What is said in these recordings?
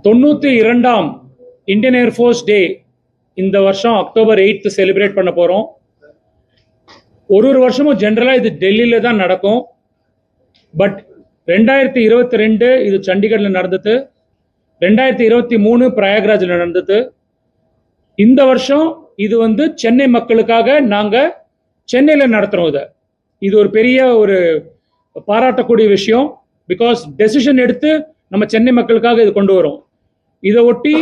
92ஆம் Indian air force டே இந்த வருஷம் October 8th celebrate பண்ண போகிறோம். ஒரு வருஷமும் ஜென்ரலாக இது டெல்லியில் தான் நடக்கும். பட் 2022 இது சண்டிகரில் நடந்தது, 2023 பிரயாக்ராஜில் நடந்தது. இந்த வருஷம் இது சென்னை மக்களுக்காக நாங்கள் சென்னையில் நடத்துகிறோம். இது ஒரு பெரிய ஒரு பாராட்டக்கூடிய விஷயம். பிகாஸ் டெசிஷன் எடுத்து நம்ம சென்னை மக்களுக்காக இது கொண்டு வரோம். இதை ஒட்டி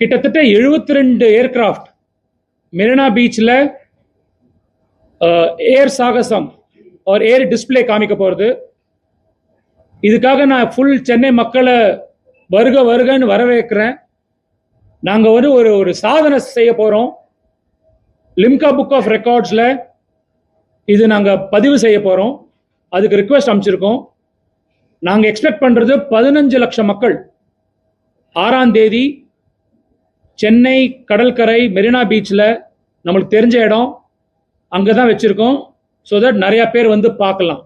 கிட்டத்தட்ட 72 ஏர்கிராஃப்ட் மெரினா பீச்சில் ஏர் சாகசம் ஒரு ஏர் டிஸ்பிளே காமிக்க போகிறது. இதுக்காக நான் ஃபுல் சென்னை மக்களை வருக வருகன்னு வரவேற்கிறேன். நாங்கள் ஒரு சாதனை செய்ய போகிறோம். லிம்கா புக் ஆஃப் ரெக்கார்ட்ஸில் இது நாங்கள் பதிவு செய்ய போகிறோம். அதுக்கு ரிக்வெஸ்ட் அமைச்சிருக்கோம். நாங்கள் எக்ஸ்பெக்ட் பண்ணுறது 15 லட்சம் மக்கள் 6ஆம் தேதி சென்னை கடற்கரை மெரினா பீச்சில் நம்மளுக்கு தெரிஞ்ச இடம் அங்கே தான் வச்சுருக்கோம். ஸோ தட் நிறையா பேர் பார்க்கலாம்.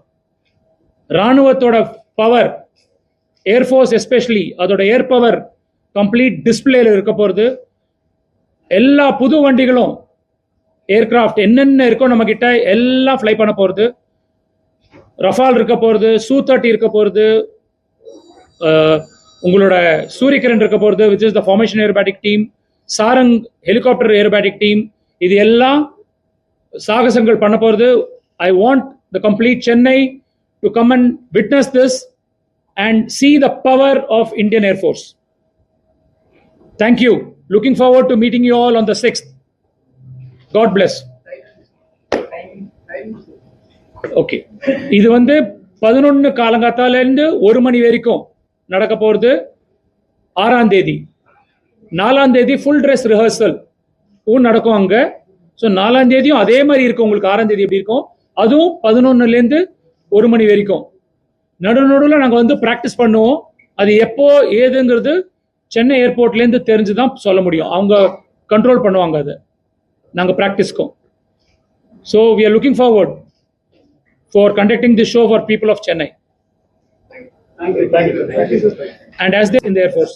இராணுவத்தோட பவர், ஏர்ஃபோர்ஸ் எஸ்பெஷலி அதோட ஏர் பவர் கம்ப்ளீட் டிஸ்பிளேல இருக்க போகிறது. எல்லா புது வண்டிகளும் ஏர்கிராஃப்ட் என்னென்ன இருக்கோ நம்ம கிட்ட எல்லாம் ஃப்ளை பண்ண போகிறது. ரஃபால் இருக்க போகிறது, Su-30 இருக்க போகிறது, உங்களோட சூரியகிரண் இருக்க போகிறது which is the formation aerobatic team, Sarang helicopter aerobatic team. இது எல்லாம் சாகசங்கள் பண்ண போகிறது. I want the complete Chennai to come and witness this and see the power of Indian Air Force. Thank you. Looking forward to meeting you all on the 6th. God bless. Okay, இது 11 காலங்காத்தாலேருந்து 1 மணி வரைக்கும் நடக்க போகிறது. 6ஆம் தேதி 4ஆம் தேதி full dress rehearsal நடக்கும் அங்கே. ஸோ 4ஆம் தேதியும் அதே மாதிரி இருக்கும். உங்களுக்கு 6ஆம் தேதி எப்படி இருக்கும், அதுவும் 11லேருந்து 1 மணி வரைக்கும். நடுவில் நாங்கள் ப்ராக்டிஸ் பண்ணுவோம். அது எப்போ ஏதுங்கிறது சென்னை ஏர்போர்ட்லேருந்து தெரிஞ்சு தான் சொல்ல முடியும். அவங்க கண்ட்ரோல் பண்ணுவாங்க அதை நாங்கள் ப்ராக்டிஸ்க்கும். So we are looking forward for conducting this show for people of Chennai. Thank you. And as they in the Air Force.